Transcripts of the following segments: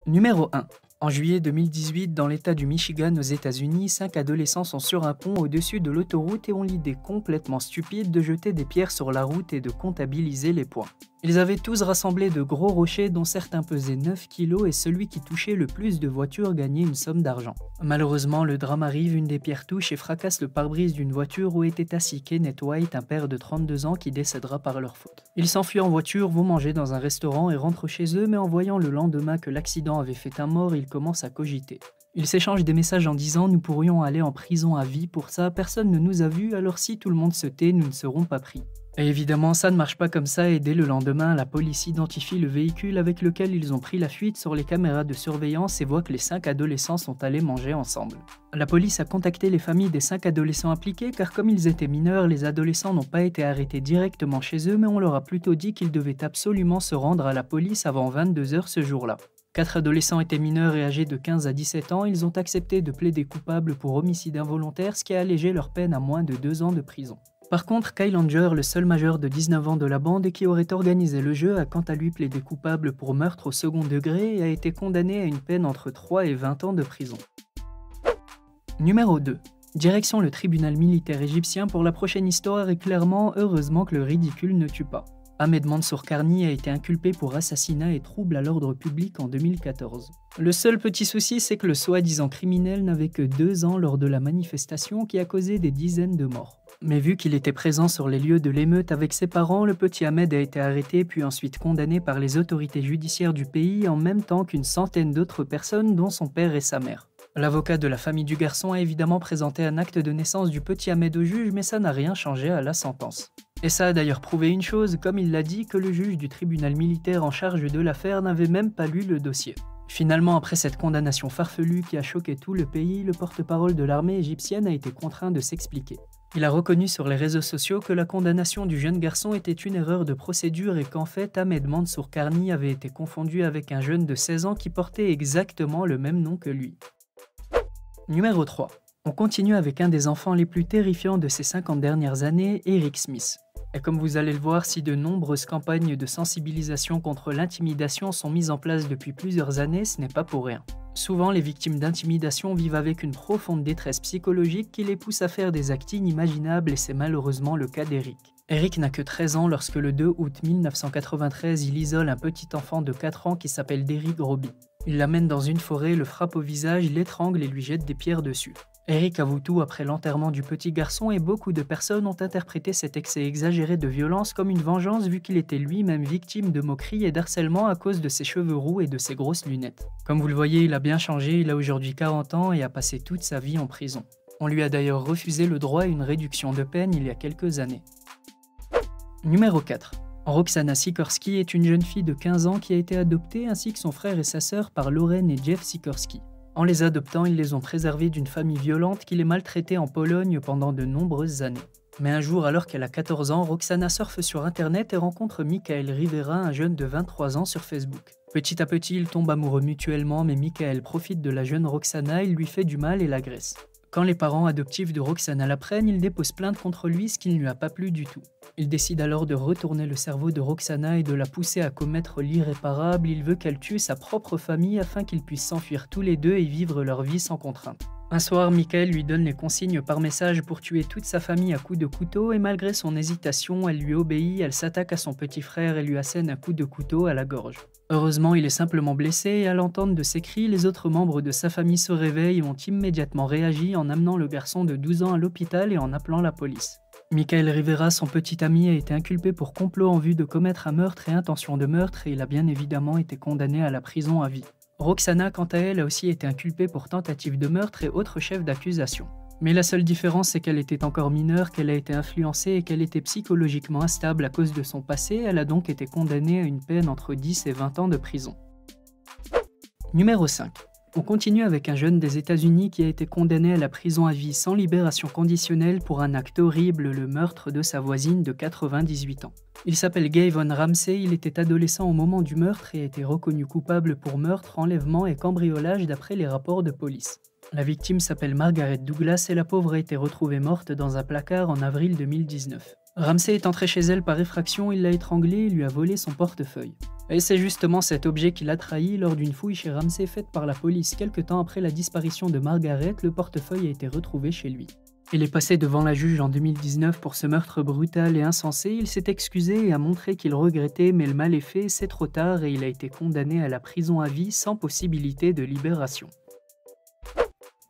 Numéro 1. En juillet 2018, dans l'État du Michigan aux États-Unis, 5 adolescents sont sur un pont au-dessus de l'autoroute et ont l'idée complètement stupide de jeter des pierres sur la route et de comptabiliser les points. Ils avaient tous rassemblé de gros rochers dont certains pesaient 9 kilos et celui qui touchait le plus de voitures gagnait une somme d'argent. Malheureusement, le drame arrive, une des pierres touche et fracasse le pare-brise d'une voiture où était assis Kenneth White, un père de 32 ans qui décédera par leur faute. Ils s'enfuient en voiture, vont manger dans un restaurant et rentrent chez eux, mais en voyant le lendemain que l'accident avait fait un mort, ils commencent à cogiter. Ils s'échangent des messages en disant « Nous pourrions aller en prison à vie pour ça, personne ne nous a vus, alors si tout le monde se tait, nous ne serons pas pris. » Et évidemment, ça ne marche pas comme ça et dès le lendemain, la police identifie le véhicule avec lequel ils ont pris la fuite sur les caméras de surveillance et voit que les 5 adolescents sont allés manger ensemble. La police a contacté les familles des 5 adolescents impliqués car comme ils étaient mineurs, les adolescents n'ont pas été arrêtés directement chez eux mais on leur a plutôt dit qu'ils devaient absolument se rendre à la police avant 22 h ce jour-là. 4 adolescents étaient mineurs et âgés de 15 à 17 ans, ils ont accepté de plaider coupables pour homicide involontaire, ce qui a allégé leur peine à moins de 2 ans de prison. Par contre, Kyle Anger, le seul majeur de 19 ans de la bande et qui aurait organisé le jeu, a quant à lui plaidé coupable pour meurtre au second degré et a été condamné à une peine entre 3 et 20 ans de prison. Numéro 2. Direction le tribunal militaire égyptien pour la prochaine histoire et clairement, heureusement que le ridicule ne tue pas. Ahmed Mansour Karni a été inculpé pour assassinat et trouble à l'ordre public en 2014. Le seul petit souci, c'est que le soi-disant criminel n'avait que 2 ans lors de la manifestation qui a causé des dizaines de morts. Mais vu qu'il était présent sur les lieux de l'émeute avec ses parents, le petit Ahmed a été arrêté puis ensuite condamné par les autorités judiciaires du pays en même temps qu'une centaine d'autres personnes dont son père et sa mère. L'avocat de la famille du garçon a évidemment présenté un acte de naissance du petit Ahmed au juge, mais ça n'a rien changé à la sentence. Et ça a d'ailleurs prouvé une chose, comme il l'a dit, que le juge du tribunal militaire en charge de l'affaire n'avait même pas lu le dossier. Finalement, après cette condamnation farfelue qui a choqué tout le pays, le porte-parole de l'armée égyptienne a été contraint de s'expliquer. Il a reconnu sur les réseaux sociaux que la condamnation du jeune garçon était une erreur de procédure et qu'en fait, Ahmed Mansour Karni avait été confondu avec un jeune de 16 ans qui portait exactement le même nom que lui. Numéro 3. On continue avec un des enfants les plus terrifiants de ces 50 dernières années, Eric Smith. Et comme vous allez le voir, si de nombreuses campagnes de sensibilisation contre l'intimidation sont mises en place depuis plusieurs années, ce n'est pas pour rien. Souvent, les victimes d'intimidation vivent avec une profonde détresse psychologique qui les pousse à faire des actes inimaginables et c'est malheureusement le cas d'Eric. Eric n'a que 13 ans lorsque le 2 août 1993, il isole un petit enfant de 4 ans qui s'appelle Derrick Roby. Il l'amène dans une forêt, le frappe au visage, l'étrangle et lui jette des pierres dessus. Eric avoue tout après l'enterrement du petit garçon et beaucoup de personnes ont interprété cet excès exagéré de violence comme une vengeance vu qu'il était lui-même victime de moqueries et d'harcèlement à cause de ses cheveux roux et de ses grosses lunettes. Comme vous le voyez, il a bien changé, il a aujourd'hui 40 ans et a passé toute sa vie en prison. On lui a d'ailleurs refusé le droit à une réduction de peine il y a quelques années. Numéro 4. Roxana Sikorski est une jeune fille de 15 ans qui a été adoptée ainsi que son frère et sa sœur par Lauren et Jeff Sikorski. En les adoptant, ils les ont préservés d'une famille violente qui les maltraitait en Pologne pendant de nombreuses années. Mais un jour, alors qu'elle a 14 ans, Roxana surfe sur internet et rencontre Michael Rivera, un jeune de 23 ans sur Facebook. Petit à petit, ils tombent amoureux mutuellement, mais Michael profite de la jeune Roxana, il lui fait du mal et l'agresse. Quand les parents adoptifs de Roxana l'apprennent, ils déposent plainte contre lui, ce qui ne lui a pas plu du tout. Il décide alors de retourner le cerveau de Roxana et de la pousser à commettre l'irréparable. Il veut qu'elle tue sa propre famille afin qu'ils puissent s'enfuir tous les deux et vivre leur vie sans contrainte. Un soir, Michael lui donne les consignes par message pour tuer toute sa famille à coups de couteau et malgré son hésitation, elle lui obéit, elle s'attaque à son petit frère et lui assène un coup de couteau à la gorge. Heureusement, il est simplement blessé et à l'entente de ses cris, les autres membres de sa famille se réveillent et ont immédiatement réagi en amenant le garçon de 12 ans à l'hôpital et en appelant la police. Michael Rivera, son petit ami, a été inculpé pour complot en vue de commettre un meurtre et intention de meurtre et il a bien évidemment été condamné à la prison à vie. Roxana, quant à elle, a aussi été inculpée pour tentative de meurtre et autres chefs d'accusation. Mais la seule différence, c'est qu'elle était encore mineure, qu'elle a été influencée et qu'elle était psychologiquement instable à cause de son passé, elle a donc été condamnée à une peine entre 10 et 20 ans de prison. Numéro 5. On continue avec un jeune des États-Unis qui a été condamné à la prison à vie sans libération conditionnelle pour un acte horrible, le meurtre de sa voisine de 98 ans. Il s'appelle Gavon Ramsey, il était adolescent au moment du meurtre et a été reconnu coupable pour meurtre, enlèvement et cambriolage d'après les rapports de police. La victime s'appelle Margaret Douglas et la pauvre a été retrouvée morte dans un placard en avril 2019. Ramsey est entré chez elle par effraction, il l'a étranglée et lui a volé son portefeuille. Et c'est justement cet objet qui l'a trahi lors d'une fouille chez Ramsey faite par la police. Quelque temps après la disparition de Margaret, le portefeuille a été retrouvé chez lui. Il est passé devant la juge en 2019 pour ce meurtre brutal et insensé. Il s'est excusé et a montré qu'il regrettait, mais le mal est fait, c'est trop tard et il a été condamné à la prison à vie sans possibilité de libération.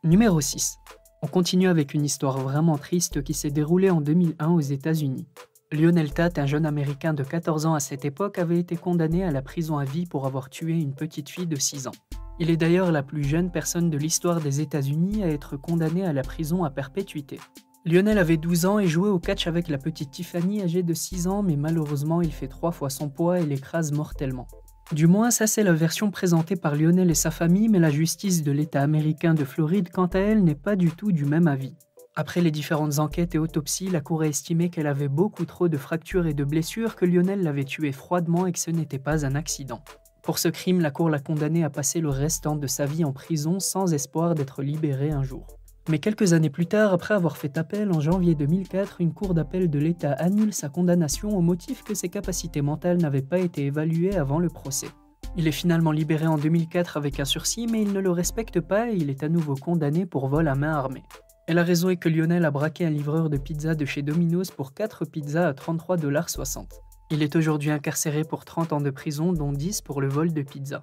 Numéro 6. On continue avec une histoire vraiment triste qui s'est déroulée en 2001 aux États-Unis. Lionel Tate, un jeune Américain de 14 ans à cette époque, avait été condamné à la prison à vie pour avoir tué une petite fille de 6 ans. Il est d'ailleurs la plus jeune personne de l'histoire des États-Unis à être condamnée à la prison à perpétuité. Lionel avait 12 ans et jouait au catch avec la petite Tiffany âgée de 6 ans, mais malheureusement il fait 3 fois son poids et l'écrase mortellement. Du moins, ça c'est la version présentée par Lionel et sa famille, mais la justice de l'État américain de Floride, quant à elle, n'est pas du tout du même avis. Après les différentes enquêtes et autopsies, la cour a estimé qu'elle avait beaucoup trop de fractures et de blessures, que Lionel l'avait tuée froidement et que ce n'était pas un accident. Pour ce crime, la cour l'a condamné à passer le restant de sa vie en prison sans espoir d'être libéré un jour. Mais quelques années plus tard, après avoir fait appel en janvier 2004, une cour d'appel de l'État annule sa condamnation au motif que ses capacités mentales n'avaient pas été évaluées avant le procès. Il est finalement libéré en 2004 avec un sursis, mais il ne le respecte pas et il est à nouveau condamné pour vol à main armée. Et la raison est que Lionel a braqué un livreur de pizza de chez Domino's pour 4 pizzas à 33,60 $. Il est aujourd'hui incarcéré pour 30 ans de prison, dont 10 pour le vol de pizza.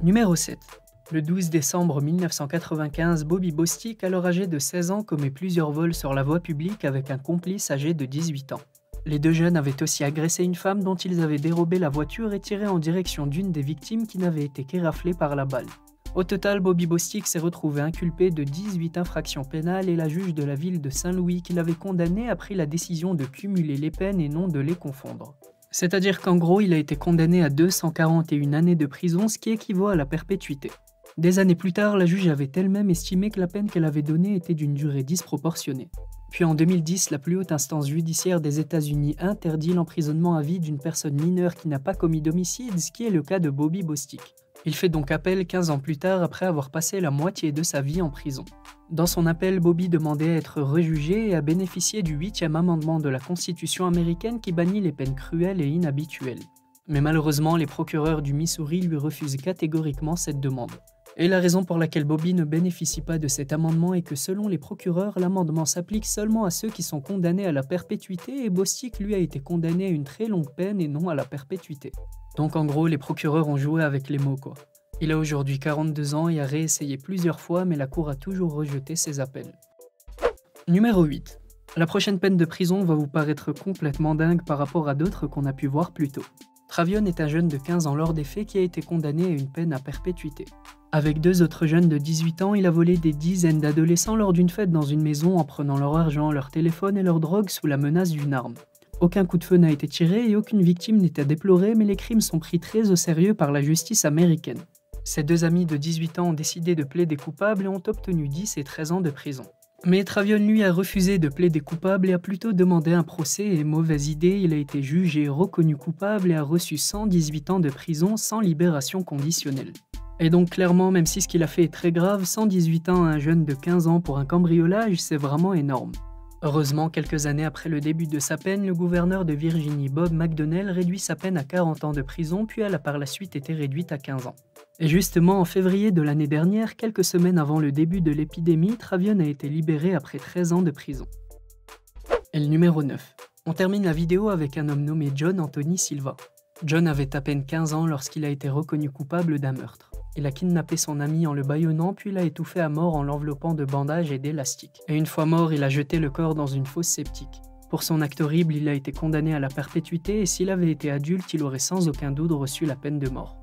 Numéro 7. Le 12 décembre 1995, Bobby Bostick, alors âgé de 16 ans, commet plusieurs vols sur la voie publique avec un complice âgé de 18 ans. Les deux jeunes avaient aussi agressé une femme dont ils avaient dérobé la voiture et tiré en direction d'une des victimes qui n'avait été qu'éraflée par la balle. Au total, Bobby Bostick s'est retrouvé inculpé de 18 infractions pénales et la juge de la ville de Saint-Louis qui l'avait condamné a pris la décision de cumuler les peines et non de les confondre. C'est-à-dire qu'en gros, il a été condamné à 241 années de prison, ce qui équivaut à la perpétuité. Des années plus tard, la juge avait elle-même estimé que la peine qu'elle avait donnée était d'une durée disproportionnée. Puis en 2010, la plus haute instance judiciaire des États-Unis interdit l'emprisonnement à vie d'une personne mineure qui n'a pas commis d'homicide, ce qui est le cas de Bobby Bostick. Il fait donc appel 15 ans plus tard après avoir passé la moitié de sa vie en prison. Dans son appel, Bobby demandait à être rejugé et à bénéficier du 8e amendement de la Constitution américaine qui bannit les peines cruelles et inhabituelles. Mais malheureusement, les procureurs du Missouri lui refusent catégoriquement cette demande. Et la raison pour laquelle Bobby ne bénéficie pas de cet amendement est que selon les procureurs, l'amendement s'applique seulement à ceux qui sont condamnés à la perpétuité et Bostick lui a été condamné à une très longue peine et non à la perpétuité. Donc en gros, les procureurs ont joué avec les mots quoi. Il a aujourd'hui 42 ans et a réessayé plusieurs fois mais la cour a toujours rejeté ses appels. Numéro 8. La prochaine peine de prison va vous paraître complètement dingue par rapport à d'autres qu'on a pu voir plus tôt. Travion est un jeune de 15 ans lors des faits qui a été condamné à une peine à perpétuité. Avec 2 autres jeunes de 18 ans, il a volé des dizaines d'adolescents lors d'une fête dans une maison en prenant leur argent, leur téléphone et leur drogue sous la menace d'une arme. Aucun coup de feu n'a été tiré et aucune victime n'est à déplorer, mais les crimes sont pris très au sérieux par la justice américaine. Ses 2 amis de 18 ans ont décidé de plaider coupables et ont obtenu 10 et 13 ans de prison. Mais Travion, lui, a refusé de plaider coupable et a plutôt demandé un procès et mauvaise idée, il a été jugé, reconnu coupable et a reçu 118 ans de prison sans libération conditionnelle. Et donc clairement, même si ce qu'il a fait est très grave, 118 ans à un jeune de 15 ans pour un cambriolage, c'est vraiment énorme. Heureusement, quelques années après le début de sa peine, le gouverneur de Virginie, Bob McDonnell, réduit sa peine à 40 ans de prison, puis elle a par la suite été réduite à 15 ans. Et justement, en février de l'année dernière, quelques semaines avant le début de l'épidémie, Travion a été libéré après 13 ans de prison. Et le numéro 9. On termine la vidéo avec un homme nommé John Anthony Silva. John avait à peine 15 ans lorsqu'il a été reconnu coupable d'un meurtre. Il a kidnappé son ami en le bâillonnant, puis l'a étouffé à mort en l'enveloppant de bandages et d'élastiques. Et une fois mort, il a jeté le corps dans une fosse septique. Pour son acte horrible, il a été condamné à la perpétuité et s'il avait été adulte, il aurait sans aucun doute reçu la peine de mort.